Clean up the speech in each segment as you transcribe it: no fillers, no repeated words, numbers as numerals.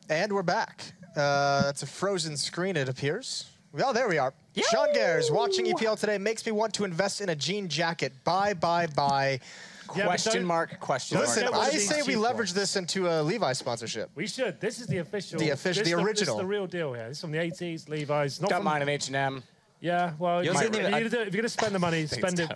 And we're back. That's a frozen screen, it appears. Oh, there we are. Yo! Sean Gares, watching EPL today makes me want to invest in a jean jacket. Buy. Question mark. Listen, I say we leverage this into a Levi's sponsorship. We should. This is the official. The original. This is the real deal here. This is from the 80s, Levi's. Don't mind an H&M. Yeah, well, if you're going to spend the money, spend it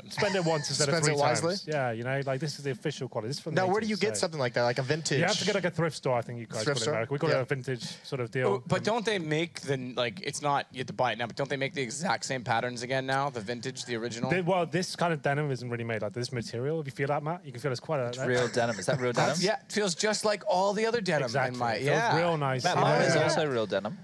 once instead of 3 times. Wisely. Yeah, you know, like this is the official quality. This is from now, where do you get something like that, like a vintage? You have to get like a thrift store, I think you guys call it in America. We call it a vintage sort of deal. But don't they make the, like, it's not, you have to buy it now, but don't they make the exact same patterns again now, the vintage, the original? Well, this kind of denim isn't really made like this material. If you feel that, Matt, you can feel it's quite a... It's real denim. Is that real denim? Yeah, it feels just like all the other denim. Exactly. It feels real nice. Matt, mine is also real denim.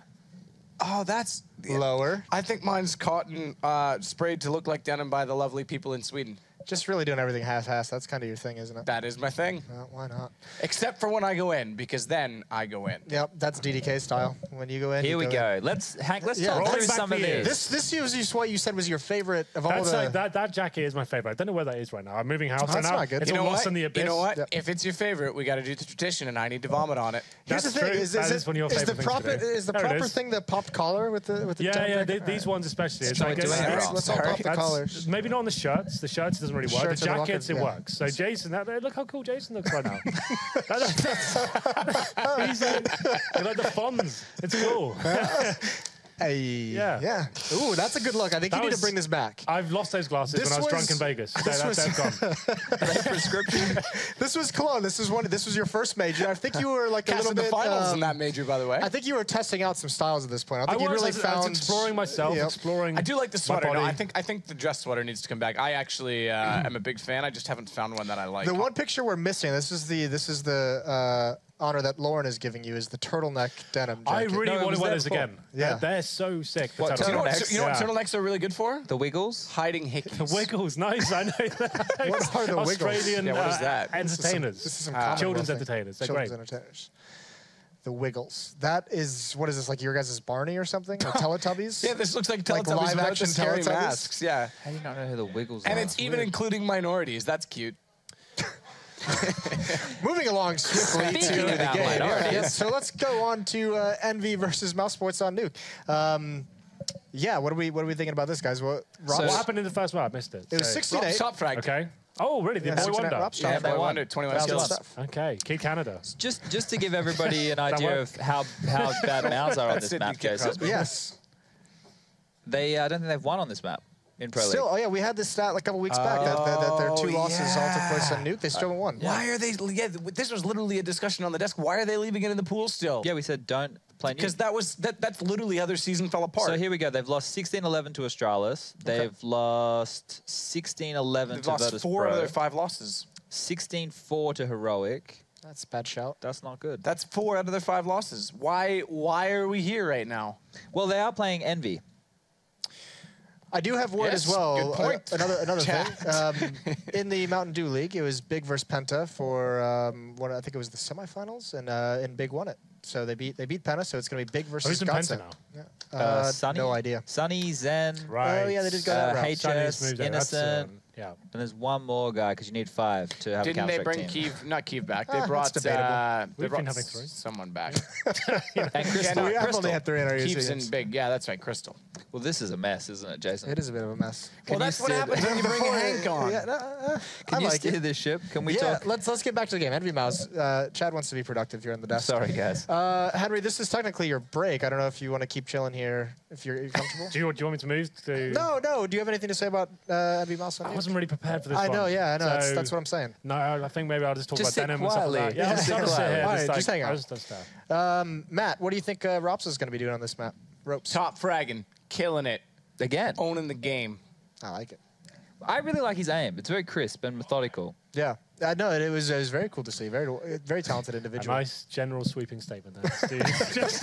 Oh, that's... lower. I think mine's cotton sprayed to look like denim by the lovely people in Sweden. Just really doing everything half-assed. That's kind of your thing, isn't it? That is my thing. Well, why not? Except for when I go in, because then I go in. Yep, that's DDK style. When you go in, Here we go. Let's talk through some of these. This is what you said was your favorite of all the... That jacket is my favorite. I don't know where that is right now. I'm moving house right now. Not good. It's lost in the abyss. You know what? Yep. If it's your favorite, we got to do the tradition, and I need to vomit on it. Here's the thing: is the proper thing the popped collar with the yeah. These ones especially. Let's all pop the collars. Maybe not on the shirts. The shirts doesn't really work. The jackets it works. So Jason, look how cool Jason looks right now. He's like the Fonz. It's cool. Hey. Yeah. Ooh, that's a good look. I think you need to bring this back. I've lost those glasses when I was drunk in Vegas. They're gone. Prescription. This was Cologne. This was your first major. I think you were like a little bit... the finals in that major, by the way. I think you were testing out some styles at this point. I think you really found... I was exploring myself, exploring... I do like the sweater. No, I think the dress sweater needs to come back. I actually am a big fan. I just haven't found one that I like. The one picture we're missing, this is the honor that Lauren is giving you, is the turtleneck denim jacket. I really want to wear this again. Yeah. They're so sick. You know what turtlenecks are really good for? The Wiggles? Hiding hickeys. The Wiggles, nice. I know that. What are the Wiggles? Australian what is that? Entertainers. This is some children's entertainers. They're great. Entertainers. The Wiggles. That is, what is this, like your guys' Barney or something? Or Teletubbies? Yeah, this looks like Teletubbies like live action scary masks. Yeah. How do you not know who the Wiggles are? And it's even including minorities. That's cute. Moving along swiftly to the game. Yeah. So let's go on to EnVy versus Mousesports on Nuke. Yeah, what are we thinking about this, guys? What happened in the first one? I missed it. It was 16-8. Top frag. Okay. Oh, really? The boy wonder. Yeah, boy wonder. 21 skills. Okay. Kid Canada. Just to give everybody an idea of how bad Mouse are on this map, Jason. Yes. I don't think they've won on this map. In Pro League. Still, oh yeah, we had this stat like a couple weeks back that their 2 losses all took place on Nuke. They still won. Why are they? Yeah, this was literally a discussion on the desk. Why are they leaving it in the pool still? Yeah, we said don't play Nuke. Because that's literally how their season fell apart. So here we go. They've lost 16-11 to Australis. They've lost 16-11 to Virtus Pro. 4 of their 5 losses. 16-4 to Heroic. That's a bad shout. That's not good. That's 4 out of their 5 losses. Why are we here right now? Well, they are playing EnVy. I do have word as well. Good point. Another thing. In the Mountain Dew League, it was Big versus Penta for I think it was the semifinals, and Big won it. So they beat Penta. So it's going to be Big versus Penta now. Yeah. Sunny, no idea. Sunny, Zen. Right. Oh yeah, they did go that route. HS, Innocent. Yeah. And there's one more guy because you need 5 to have a Didn't they bring team. not Kiev back? They brought someone back. And Crystal. We only had 3 in our Kiev's in Big. Yeah, that's right, Crystal. Well, this is a mess, isn't it, Jason? It is a bit of a mess. Well, that's what happens when you bring a Hank on. Yeah, Can you steer this ship? Can we talk? Let's get back to the game. EnVy Mouse. Chad wants to be productive here on the desk. Sorry, guys. Henry, this is technically your break. I don't know if you want to keep chilling here, if you're comfortable. Do you want me to move to? No. Do you have anything to say about EnVy Mouse? I wasn't really prepared for this. I know. That's what I'm saying. No, I think maybe I'll just talk about denim and quietly. stuff like that. Yeah, just sit here. Just hang out. Matt, what do you think Rops is going to be doing on this map? Ropes. Top fragging, killing it. Again. Owning the game. I like it. I really like his aim. It's very crisp and methodical. Yeah. No, it was very cool to see. Very talented individual. A nice general sweeping statement there. just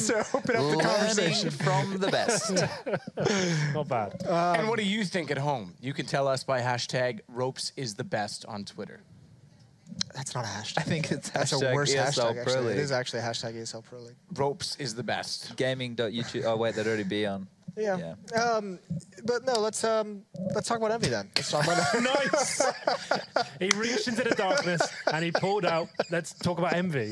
to open up the conversation. From the best. Not bad. And what do you think at home? You can tell us by hashtag #RopesIsTheBest on Twitter. That's not a hashtag. I think that's a worse ESL hashtag. Pro League. It is actually a hashtag ESL Pro League. Ropes is the best. Gaming.youtube. Oh wait, that'd already be on. Yeah. But no, let's talk about Envy then. Let's talk about Nice. He reached into the darkness and he pulled out. Let's talk about Envy.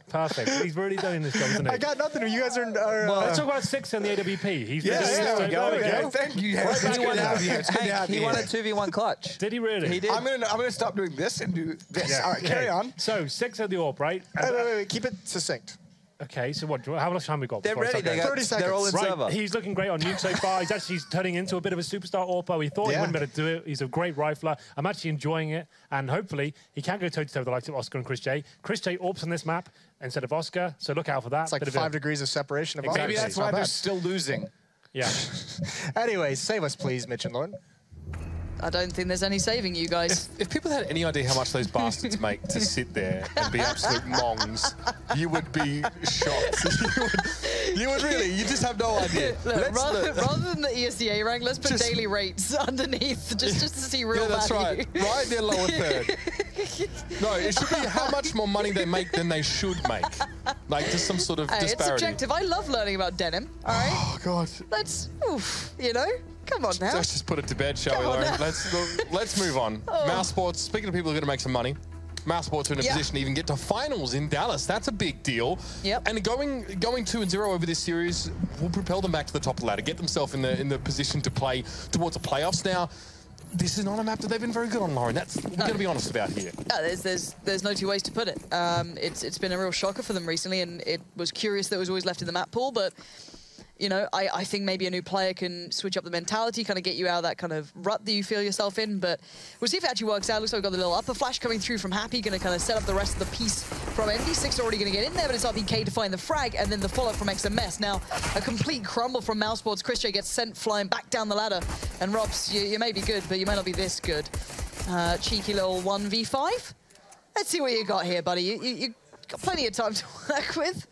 Perfect. He's really doing this job, isn't he? I got nothing. You guys are. Well, let's talk about 6 on the AWP. He's there we go. Thank you. He won a 2v1 clutch. Did he really? He did. I'm gonna stop doing this and do this. Yeah. All right, carry on. So 6 on the AWP, right? Wait. Keep it succinct. Okay, so what? How much time we got? They're ready. They got 30 seconds. They're all in server. Right, he's looking great on Nuke so far. He's actually turning into a bit of a superstar AWPer. We thought he wouldn't be able to do it. He's a great rifler. I'm actually enjoying it, and hopefully he can go toe-to-toe with the likes of Oscar and Chris J. Chris J AWPs on this map instead of Oscar, so look out for that. It's like 5 degrees of separation. Of Maybe that's why they're still losing. Yeah. Anyways, save us, please, Mitch and Lauren. I don't think there's any saving you guys. If people had any idea how much those bastards make to sit there and be absolute mongs, you would be shocked. you would really, you just have no idea. Look, rather than the ESCA rank, let's put daily rates underneath just to see real value. That's right. Right in their lower third. No, it should be how much more money they make than they should make. Like, just some sort of disparity. It's subjective. I love learning about denim, all right? Oh, God. Let's, you know, come on now. Let's just put it to bed, shall we, Lauren? Let's move on. Mousesports, speaking of people who are going to make some money, Mousesports are in a position to even get to finals in Dallas. That's a big deal. Yep. And going 2-0 over this series will propel them back to the top of the ladder, get themselves in the position to play towards the playoffs. Now, this is not a map that they've been very good on, Lauren. We're going to be honest about here. There's no two ways to put it. It's been a real shocker for them recently, and it was curious that it was always left in the map pool, but you know, I think maybe a new player can switch up the mentality, kind of get you out of that kind of rut that you feel yourself in. But we'll see if it actually works out. Looks like we've got the little upper flash coming through from Happy, going to kind of set up the rest of the piece from Envy. 6 already going to get in there, but it's RPK to find the frag, and then the follow-up from XMS. Now, a complete crumble from Mousesports. Chris J gets sent flying back down the ladder. And Robs, you may be good, but you may not be this good. Cheeky little 1v5. Let's see what you got here, buddy. You got plenty of time to work with.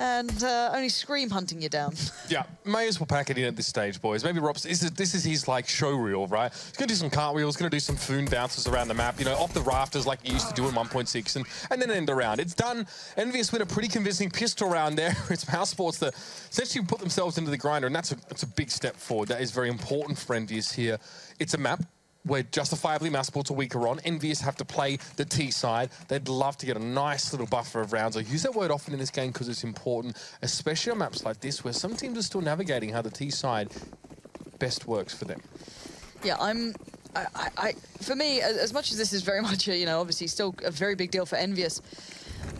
And only Scream hunting you down. Yeah, may as well pack it in at this stage, boys. Maybe Rob's, this is his, like, show reel, right? He's going to do some cartwheels, going to do some foon bounces around the map, you know, off the rafters like he used to do in 1.6, and then end around. It's done. EnVyUs win a pretty convincing pistol round there. It's Mousesports that essentially put themselves into the grinder, and that's a big step forward. That is very important for EnVyUs here. It's a map where justifiably Mousesports are weaker on. EnVyUs have to play the T side. They'd love to get a nice little buffer of rounds. I use that word often in this game because it's important, especially on maps like this where some teams are still navigating how the T side best works for them. Yeah, for me, as much as this is very much, you know, obviously still a very big deal for EnVyUs,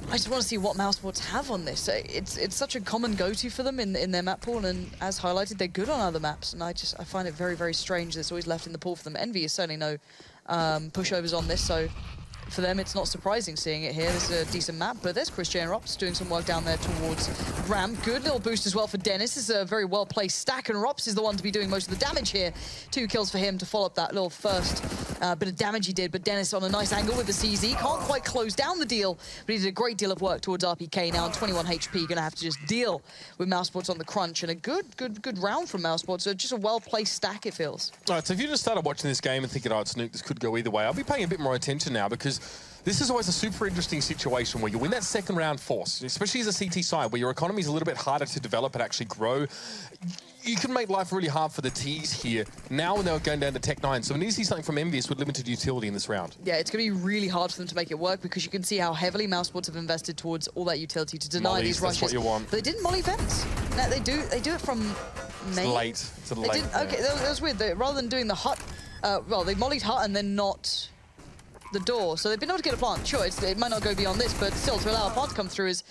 I just want to see what Mousesports have on this. It's such a common go-to for them in their map pool, and as highlighted, they're good on other maps, and I find it very, very strange that it's always left in the pool for them. EnVyUs certainly no pushovers on this, so for them, it's not surprising seeing it here. This is a decent map, but there's Chris J and Rops doing some work down there towards Ramp. Good little boost as well for Dennis. This is a very well-placed stack, and Rops is the one to be doing most of the damage here. 2 kills for him to follow up that little first bit of damage he did, but Dennis on a nice angle with the CZ. Can't quite close down the deal, but he did a great deal of work towards RPK now on 21 HP. Gonna have to just deal with Mousesports on the crunch, and a good round from Mousesports. So just a well-placed stack, it feels. All right, so if you just started watching this game and thinking, oh, it's Nuke, this could go either way, I'll be paying a bit more attention now, because this is always a super interesting situation where you win that second round force, especially as a CT side, where your economy is a little bit harder to develop and actually grow. You can make life really hard for the Ts here now when they're going down to Tech 9. So we need to see something from EnVyUs with limited utility in this round. Yeah, it's going to be really hard for them to make it work, because you can see how heavily Mousesports have invested towards all that utility to deny these rushes. That's what you want. But they didn't molly vents. No, they do it from main. It's late. It's late. Okay, that was weird. Rather than doing the hut, well, they mollied hut and then not the door. So they've been able to get a plant. Sure, it might not go beyond this, but still, to allow a plant to come through is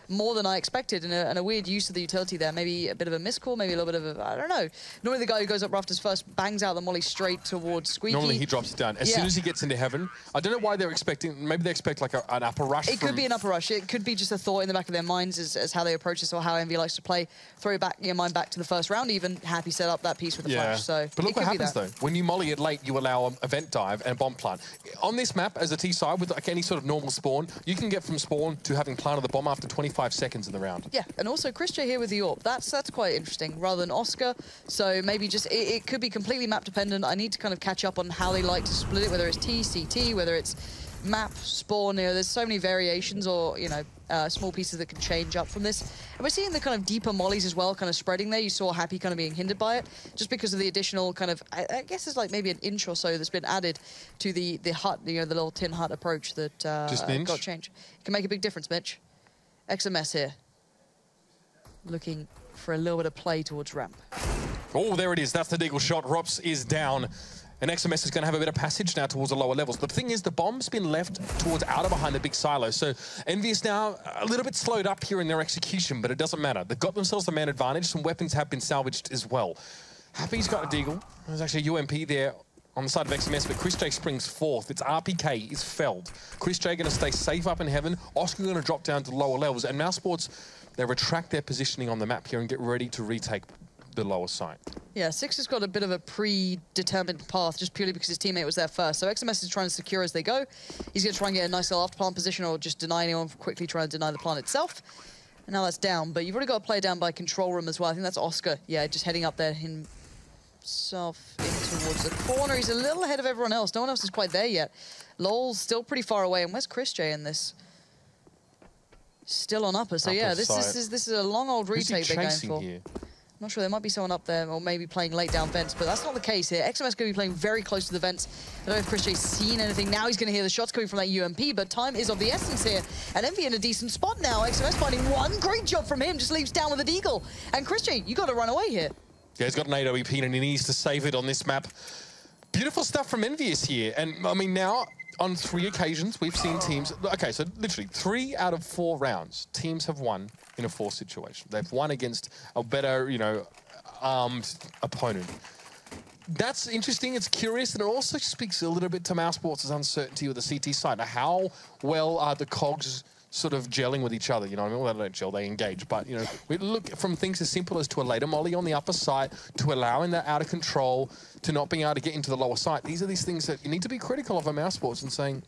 more than I expected, and a weird use of the utility there. Maybe a bit of a miscall, maybe a little bit of a, I don't know. Normally the guy who goes up rafters first bangs out the molly straight towards Squeaky. Normally he drops it down. As soon as he gets into heaven, I don't know why they're expecting, maybe they expect like an upper rush. It could be an upper rush. It could be just a thought in the back of their minds as how they approach this or how Envy likes to play. Throw your mind back to the first round even. Happy set up that piece with the flash. So but look what happens though. When you molly it late, you allow a vent dive and a bomb plant. On this map, as a T side, with like any sort of normal spawn, you can get from spawn to having planted the bomb after 25 seconds in the round. Yeah, and also Chris J here with the AWP. That's quite interesting, rather than Oscar. So maybe just, it could be completely map dependent. I need to kind of catch up on how they like to split it, whether it's T, CT, whether it's map, spawn, there's so many variations or, small pieces that can change up from this. And we're seeing the kind of deeper mollies as well kind of spreading there. You saw Happy kind of being hindered by it just because of the additional kind of, I guess it's like maybe an inch or so that's been added to the hut, the little tin hut approach that got changed. It can make a big difference, Mitch. XMS here. Looking for a little bit of play towards ramp. Oh, there it is. That's the deagle shot. Rops is down. And XMS is going to have a bit of passage now towards the lower levels. The thing is, the bomb's been left towards outer behind the big silo. So EnVyUs now a little bit slowed up here in their execution, but it doesn't matter. They've got themselves the man advantage. Some weapons have been salvaged as well. Happy's got a deagle. There's actually a UMP there on the side of XMS, but Chris J springs fourth. Its RPK is felled. Chris J going to stay safe up in heaven. Oscar going to drop down to lower levels. And Mousesports, they retract their positioning on the map here and get ready to retake the lower site. Yeah, Six has got a bit of a predetermined path just purely because his teammate was there first. So XMS is trying to secure as they go. He's going to try and get a nice little after-plant position or just deny anyone, quickly try and deny the plant itself. And now that's down, but you've already got a player down by control room as well. I think that's Oscar. Yeah, just heading up there himself in towards the corner. He's a little ahead of everyone else. No one else is quite there yet. Lol's still pretty far away. And where's Chris J in this? Still on upper. So yeah, this is a long old retake they're going for. Here? I'm not sure, there might be someone up there or maybe playing late down vents, but that's not the case here. XMS going to be playing very close to the vents. I don't know if Chris J's seen anything. Now he's going to hear the shots coming from that UMP, but time is of the essence here. And Envy in a decent spot now. XMS finding one. Great job from him. Just leaves down with a deagle. And Chris J, you got to run away here. Yeah, he's got an AWP and he needs to save it on this map. Beautiful stuff from EnVyUs here. And I mean, now on 3 occasions, we've seen teams... Okay, so literally 3 out of 4 rounds, teams have won in a force situation. They've won against a better, armed opponent. That's interesting, it's curious, and it also speaks a little bit to Mousesports' uncertainty with the CT side. How well are the cogs sort of gelling with each other? You know what I mean? Well, they don't gel, they engage. But, we look from things as simple as to a later molly on the upper side, to allowing that out of control, to not being able to get into the lower side. These are these things that you need to be critical of at Mousesports and saying,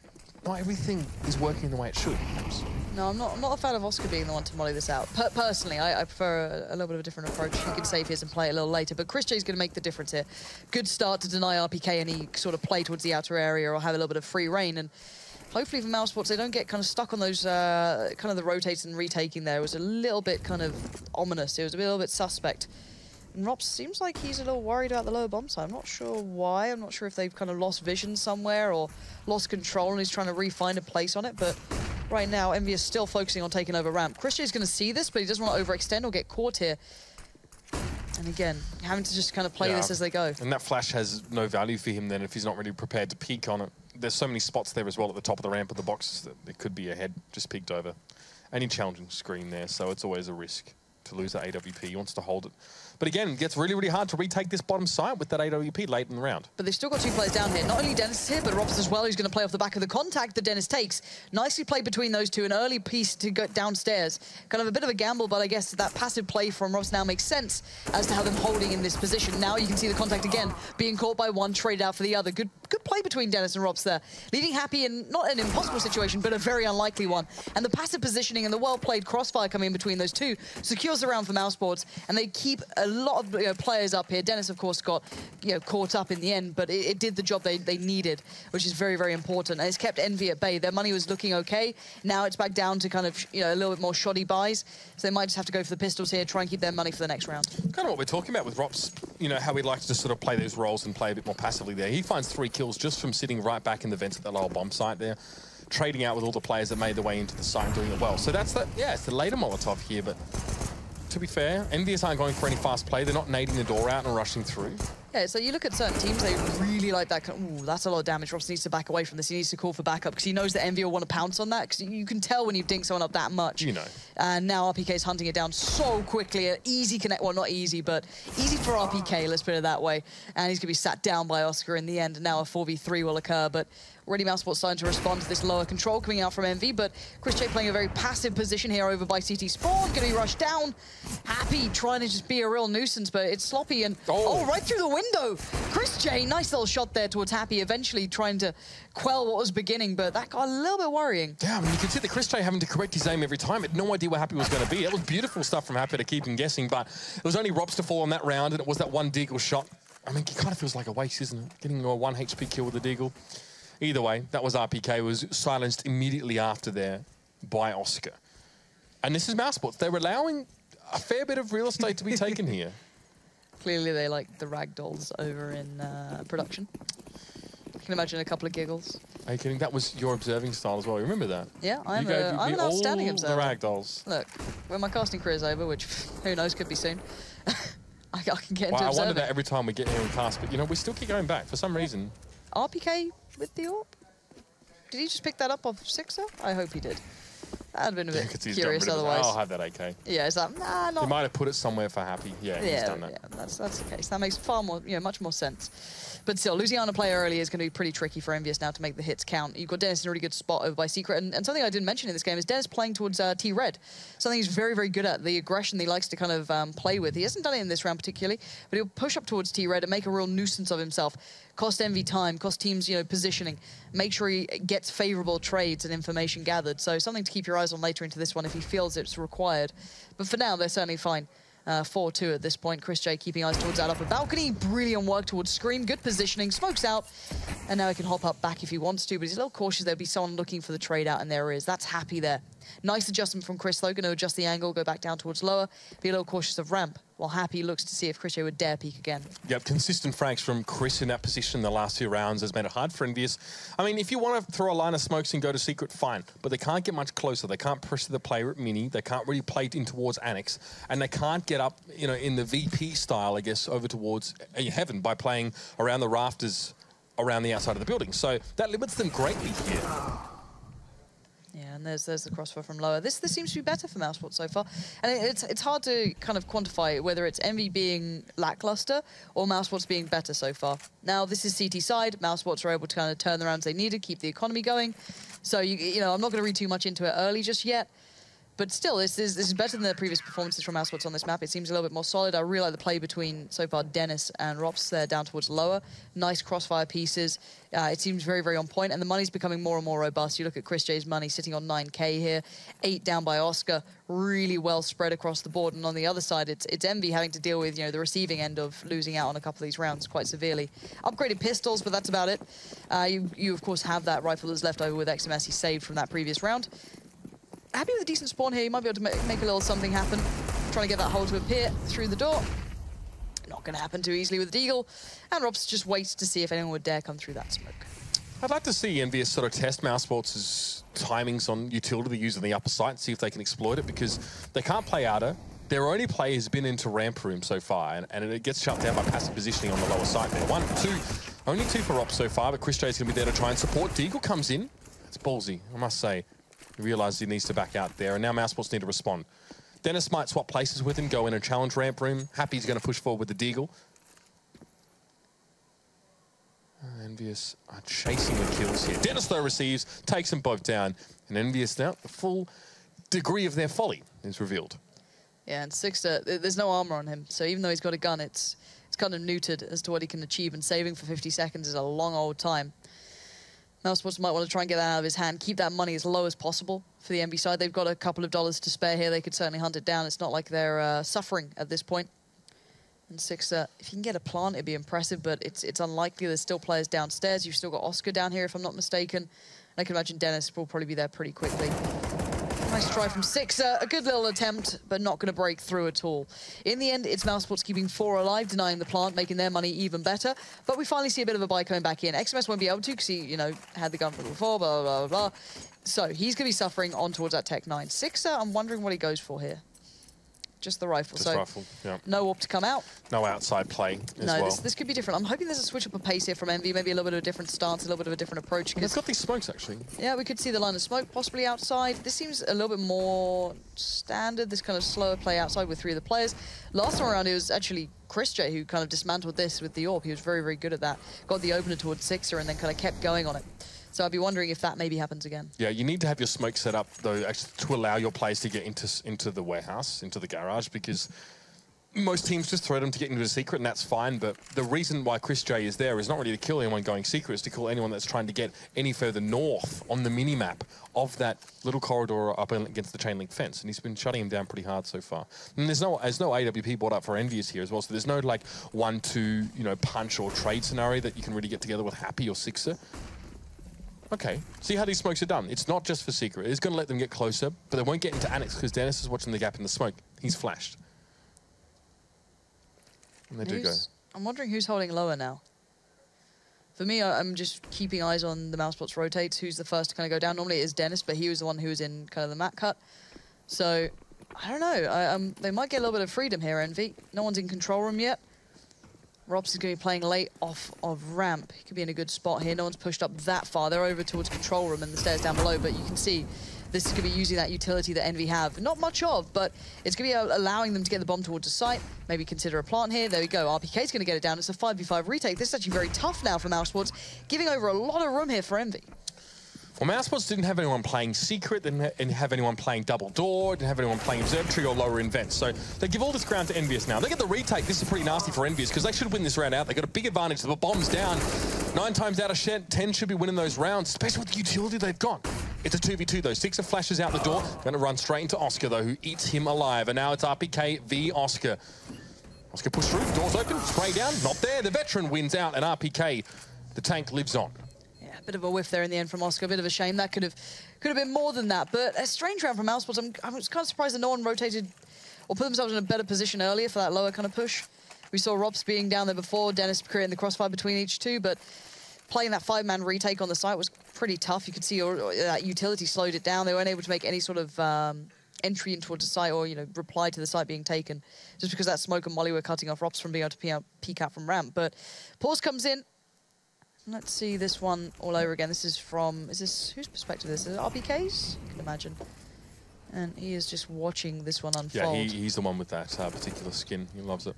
not everything is working the way it should, perhaps. No, I'm not a fan of Oscar being the one to molly this out. Personally, I prefer a little bit of a different approach. He can save his and play a little later, but Chris J's going to make the difference here. Good start to deny RPK any sort of play towards the outer area or have a little bit of free reign. And hopefully for Mousesports, they don't get kind of stuck on those kind of the rotates and retaking there. It was a little bit kind of ominous. It was a little bit suspect. And Rops seems like he's a little worried about the lower bomb side. I'm not sure why. I'm not sure if they've kind of lost vision somewhere or lost control and he's trying to refine a place on it. But right now, EnVy is still focusing on taking over ramp. Christian is going to see this, but he doesn't want to overextend or get caught here. And again, having to just kind of play this as they go. And that flash has no value for him then if he's not really prepared to peek on it. There's so many spots there as well at the top of the ramp of the box that it could be a head just peeked over. Any challenging screen there, so it's always a risk to lose that AWP. He wants to hold it. But again, it gets really, really hard to retake this bottom side with that AWP late in the round. But they've still got 2 players down here. Not only Dennis is here, but Rops as well, who's going to play off the back of the contact that Dennis takes. Nicely played between those two. An early piece to go downstairs. Kind of a bit of a gamble, but I guess that passive play from Rops now makes sense as to how them holding in this position. Now you can see the contact again, being caught by one, traded out for the other. Good play between Dennis and Rops there. Leaving Happy in not an impossible situation, but a very unlikely one. And the passive positioning and the well-played crossfire coming in between those two secures the round for Mousesports, and they keep a lot of players up here. Dennis, of course, got caught up in the end, but it did the job they needed, which is very, very important. And it's kept Envy at bay. Their money was looking okay. Now it's back down to kind of a little bit more shoddy buys, so they might just have to go for the pistols here, try and keep their money for the next round. Kind of what we're talking about with Rops, how he likes to sort of play those roles and play a bit more passively there. He finds 3 kills just from sitting right back in the vents at the lower bomb site there, trading out with all the players that made their way into the site and doing it well. So that's it's the later Molotov here, but to be fair, EnVyUs aren't going for any fast play. They're not nading the door out and rushing through. Yeah, so you look at certain teams, they really like that. Ooh, that's a lot of damage. Rops needs to back away from this. He needs to call for backup because he knows that EnVy will want to pounce on that because you can tell when you dink someone up that much. And now RPK is hunting it down so quickly. An easy connect, well, not easy, but easy for RPK, let's put it that way. And he's going to be sat down by Oscar in the end. And now a 4v3 will occur, but already Mousesports starting to respond to this lower control coming out from Envy, but Chris J playing a very passive position here over by CT Spawn, going to be rushed down. Happy trying to just be a real nuisance, but it's sloppy and right through the window. Chris J, nice little shot there towards Happy, eventually trying to quell what was beginning, but that got a little bit worrying. Yeah, I mean, you can see that Chris J having to correct his aim every time. Had no idea where Happy was going to be. It was beautiful stuff from Happy to keep him guessing, but it was only Rops to fall on that round, and it was that one deagle shot. I mean, it kind of feels like a waste, isn't it? Getting a 1 HP kill with a deagle. Either way, that was RPK, was silenced immediately after there by Oscar. And this is Mousesports. They're allowing a fair bit of real estate to be taken here. Clearly they like the ragdolls over in production. I can imagine a couple of giggles. Are you kidding? That was your observing style as well. You remember that? Yeah, I'm an outstanding observer. The ragdolls. Look, when my casting career is over, which who knows, could be soon, I can get into I observing. wonder that every time we get here and cast, but you know, we still keep going back for some reason. RPK with the AWP? Did he just pick that up off Sixer? I hope he did. That'd have been a bit curious otherwise. I'll have that AK. Yeah, is that not? He might have put it somewhere for Happy. Yeah, he's done that. Yeah, that's the case. That makes far more, much more sense. But still, losing out on a player early is going to be pretty tricky for EnVyUs now to make the hits count. You've got Dennis in a really good spot over by Secret, and something I didn't mention in this game is Dennis playing towards T-Red. Something he's very, very good at, the aggression he likes to kind of play with. He hasn't done it in this round particularly, but he'll push up towards T-Red and make a real nuisance of himself. Cost Envy time, cost teams, positioning. Make sure he gets favorable trades and information gathered. So something to keep your eyes on later into this one if he feels it's required. But for now, they're certainly fine. 4-2 at this point. Chris J keeping eyes towards that upper balcony. Brilliant work towards Scream. Good positioning. Smokes out. And now he can hop up back if he wants to, but he's a little cautious. There'll be someone looking for the trade out, and there is. That's Happy there. Nice adjustment from Chris, though. Going to adjust the angle, go back down towards lower. Be a little cautious of ramp, while Happy looks to see if Chris J would dare peek again. Yep, consistent frags from Chris in that position the last few rounds has made it hard for EnVyUs. I mean, if you want to throw a line of smokes and go to Secret, fine. But they can't get much closer. They can't pressure the player at Mini. They can't really play in towards Annex. And they can't get up, in the VP style, I guess, over towards Heaven by playing around the rafters around the outside of the building. So that limits them greatly here. Yeah, and there's the crossfire from lower. This seems to be better for Mousesports so far. And it's hard to kind of quantify whether it's Envy being lackluster or Mousesports being better so far. Now, this is CT side. Mousesports are able to kind of turn the rounds they needed, keep the economy going. So, I'm not going to read too much into it early just yet. But still, this is better than the previous performances from Mousesports on this map. It seems a little bit more solid. I really like the play between, so far, Dennis and Rops there down towards lower. Nice crossfire pieces. It seems very, very on point, and the money's becoming more and more robust. You look at Chris J's money sitting on 9K here, 8 down by Oscar, really well spread across the board. And on the other side, it's Envy having to deal with, the receiving end of losing out on a couple of these rounds quite severely. Upgraded pistols, but that's about it. You of course, have that rifle that's left over with XMS he saved from that previous round. Happy with a decent spawn here. You might be able to make a little something happen. Trying to get that hole to appear through the door. Not going to happen too easily with the Deagle. And Robs just waits to see if anyone would dare come through that smoke. I'd like to see EnVyUs sort of test Mousesports' timings on utility they use on the upper site and see if they can exploit it, because they can't play outer. Their only play has been into ramp room so far, and it gets shut down by passive positioning on the lower side there. 1, 2, only 2 for Robs so far, but Chris J's going to be there to try and support. Deagle comes in. It's ballsy, I must say. He realised he needs to back out there, and now Mousesports need to respond. Dennis might swap places with him, go in and challenge ramp room. Happy's going to push forward with the Deagle. EnVyUs are chasing the kills here. Dennis, though, receives, takes them both down. And EnVyUs now, the full degree of their folly is revealed. Yeah, and Sixer, there's no armor on him, so even though he's got a gun, it's kind of neutered as to what he can achieve, and saving for 50 seconds is a long old time. Mousesports might want to try and get that out of his hand, keep that money as low as possible for the Envy side. They've got a couple of dollars to spare here. They could certainly hunt it down. It's not like they're suffering at this point. And Sixer, if you can get a plant, it'd be impressive, but it's unlikely. There's still players downstairs. You've still got Oscar down here, if I'm not mistaken. And I can imagine Dennis will probably be there pretty quickly. Nice try from Sixer, a good little attempt, but not going to break through at all. In the end, it's Mousesports keeping 4 alive, denying the plant, making their money even better. But we finally see a bit of a buy coming back in. XMS won't be able to because he, had the gun from before, blah, blah, blah, blah. So he's going to be suffering on towards that Tech 9. Sixer, I'm wondering what he goes for here. Just the rifle. Just rifle, yeah. No AWP to come out. No outside play as well. No, this could be different. I'm hoping there's a switch up of pace here from Envy, maybe a little bit of a different stance, a little bit of a different approach. They've got these smokes, actually. Yeah, we could see the line of smoke possibly outside. This seems a little bit more standard, this kind of slower play outside with 3 of the players. Last time around, it was actually Chris J who kind of dismantled this with the AWP. He was very, very good at that. Got the opener towards Sixer and then kind of kept going on it. So I'd be wondering if that maybe happens again. Yeah, you need to have your smoke set up, though, actually, to allow your players to get into the warehouse, into the garage, because most teams just throw them to get into the secret, and that's fine. But the reason why Chris J is there is not really to kill anyone going secret, it's to kill anyone that's trying to get any further north on the mini-map of that little corridor up against the chain link fence. And he's been shutting him down pretty hard so far. And there's no AWP brought up for EnVyUs here as well, so there's no, like, 1-2, punch or trade scenario that you can really get together with Happy or Sixer. Okay, see how these smokes are done. It's not just for secret. It's going to let them get closer, but they won't get into Annex because Dennis is watching the gap in the smoke. He's flashed. And they do go. I'm wondering who's holding lower now. For me, I'm just keeping eyes on the Mousesports rotates. Who's the first to kind of go down? Normally it is Dennis, but he was the one who was in kind of the mat cut. So, I don't know. They might get a little bit of freedom here, Envy. No one's in control room yet. Robs is going to be playing late off of ramp. He could be in a good spot here. No one's pushed up that far. They're over towards control room and the stairs down below, but you can see this is going to be using that utility that Envy have. Not much of, but it's going to be allowing them to get the bomb towards the site. Maybe consider a plant here. There we go. RPK's going to get it down. It's a 5v5 retake. This is actually very tough now for Mousesports, giving over a lot of room here for Envy. Well, Mousesports didn't have anyone playing Secret, didn't have anyone playing Double Door, didn't have anyone playing Observatory or lower in Vents. So they give all this ground to EnVyUs now. They get the retake. This is pretty nasty for EnVyUs because they should win this round out. They got a big advantage. The bomb's down. 9 times out of 10 should be winning those rounds, especially with the utility they've got. It's a 2v2 though. Sixer flashes out the door. Going to run straight into Oscar though, who eats him alive. And now it's RPK v Oscar. Oscar pushed through. Doors open. Spray down. Not there. The veteran wins out, and RPK, the tank, lives on. A bit of a whiff there in the end from Oscar. A bit of a shame. That could have been more than that. But a strange round from Mousesports. I was kind of surprised that no one rotated or put themselves in a better position earlier for that lower kind of push. We saw Robs being down there before, Dennis creating the crossfire between each two, but playing that 5-man retake on the site was pretty tough. You could see that utility slowed it down. They weren't able to make any sort of entry in towards the site or, reply to the site being taken just because that smoke and molly were cutting off Robs from being able to peek out from ramp. But pause comes in. Let's see this one all over again. This is from, whose perspective is this? Is it RPK's? I can imagine. And he is just watching this one unfold. Yeah, he's the one with that particular skin. He loves it.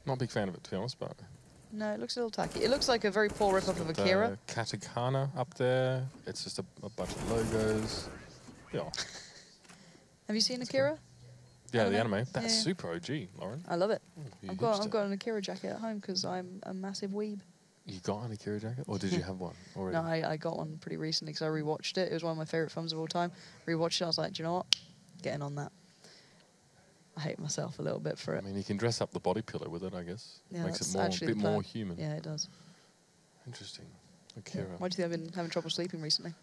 Not a big fan of it, to be honest, but... No, it looks a little tacky. It looks like a very poor rip-off of Akira. Katakana up there. It's just a bunch of logos. Yeah. Have you seen Akira? Yeah, the anime. That's super OG, Lauren. I love it. I've got an Akira jacket at home because I'm a massive weeb. You got an Akira jacket? Or did you have one already? No, I got one pretty recently because I rewatched it. It was one of my favourite films of all time. Rewatched it, I was like, do you know what? Getting on that. I hate myself a little bit for it. I mean, you can dress up the body pillow with it, I guess. Yeah, makes it a bit more human. Yeah, it does. Interesting. Akira. Yeah. Why do you think I've been having trouble sleeping recently?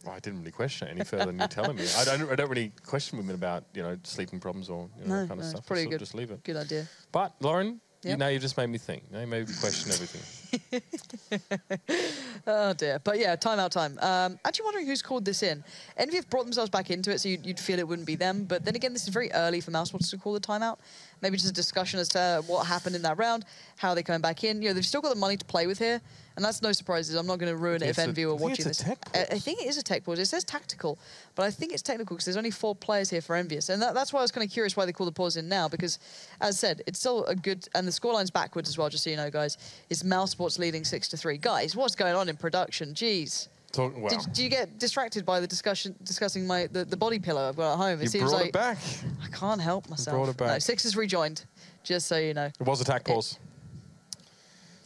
Well, I didn't really question it any further than you telling me. I don't really question women about, sleeping problems or that kind of stuff. It's probably just leave it. Good idea. But, Lauren, you just made me think. Now you made me question everything. Oh, dear. But, yeah, timeout time. Actually wondering who's called this in. EnVy have brought themselves back into it, so you'd feel it wouldn't be them. But then again, this is very early for Mousesports to call the timeout. Maybe just a discussion as to what happened in that round, how they're coming back in. They've still got the money to play with here. And that's no surprises. I'm not going to ruin it if EnVy were watching this. I think it is a tech pause. It says tactical, but I think it's technical because there's only 4 players here for EnVyUs. And that's why I was kind of curious why they call the pause in now, because, as said, it's still a good... And the scoreline's backwards as well, just so you know, guys. It's Mousesports leading 6-3. Guys, what's going on in production? Jeez. Do you get distracted by the discussion discussing the body pillow I've got at home? It seems like... it back. I can't help myself. You brought it back. No, 6 is rejoined, just so you know. It was a tac pause.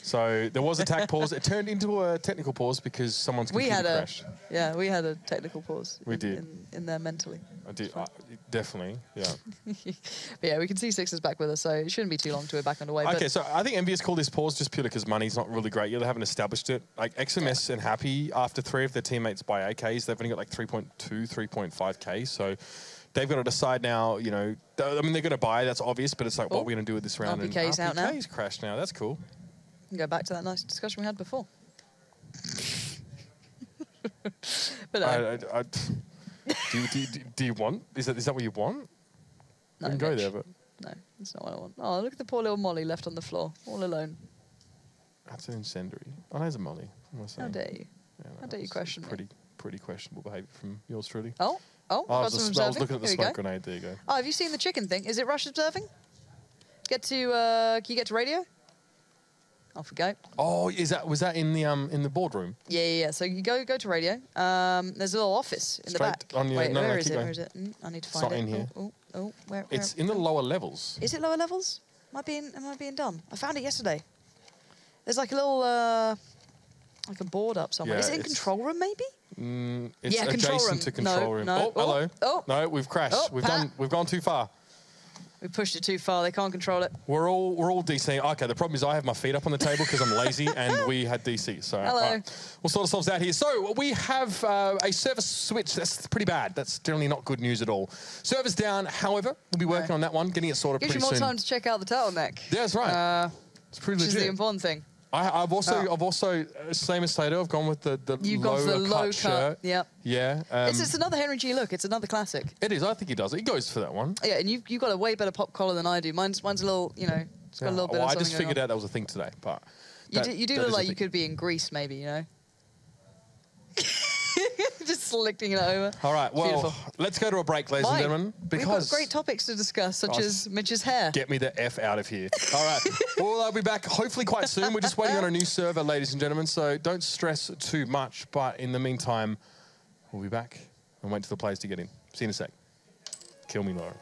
So there was a tac pause. It turned into a technical pause because someone's computer crashed. Yeah, we had a technical pause. We did. In there mentally. I did, definitely, yeah. But yeah, we can see 6 is back with us, so it shouldn't be too long to we're back underway. Okay, so I think EnVyUs called this pause just purely because money's not really great yet. They haven't established it. Like XMS and Happy, after 3 of their teammates buy AKs, they've only got like 3.2, 3.5K. So they've got to decide now, I mean, they're going to buy, that's obvious, but it's like, what are we going to do with this round? RPK's out now. RPK's crashed now, that's cool. Go back to that nice discussion we had before. But do you want? Is that what you want? No, you can go there, but no, that's not what I want. Oh, look at the poor little Molly left on the floor, all alone. That's an incendiary. Oh, there's a Molly. How dare you? Yeah, how dare you question me? Pretty questionable behaviour from yours truly. I was looking at the smoke grenade. There you go. Oh, have you seen the chicken thing? Is it Rush observing? Can you get to radio? Off we go. Oh, was that in the boardroom? Yeah. So you go to radio. There's a little office in the back. On your, Wait, where is it? going. Where is it? I need to find it. It's not in here. Where? It's in the lower levels. Is it lower levels? Am I being dumb? I found it yesterday. There's like a little like a board up somewhere. Is it in control room maybe? It's control room. adjacent to control room. No. Oh, hello. Oh. No, we've crashed. We've gone too far. We pushed it too far. They can't control it. We're all DC. Okay, the problem is I have my feet up on the table because I'm lazy, and we had DC. So Hello. We'll sort ourselves out here. So we have a service switch. That's pretty bad. That's generally not good news at all. Server's down. However, we'll be working on that one, getting it sorted Gives pretty you more soon. time to check out the turtleneck. Yeah, that's right. It's pretty Which legit. is the important thing. I've also same as Tato. I've gone with the You've gone for the low cut shirt. Yep. Yeah. It's another Henry G look. It's another classic. It is. I think he does it. He goes for that one. Yeah, and you've got a way better pop collar than I do. Mine's a little, you know, it's got a little bit of I something just figured going out that was a thing today, but you do that look is a like you thing. could be in Greece, maybe, you know. Just selecting it over. All right, well, Beautiful. let's go to a break, ladies and gentlemen, We've because got great topics to discuss, such as Mitch's hair. get me the F out of here. All right, well, I'll be back hopefully quite soon. We're just waiting on a new server, ladies and gentlemen, so don't stress too much. But in the meantime, we'll be back and wait for the players to get in. See you in a sec. Kill me, Laura.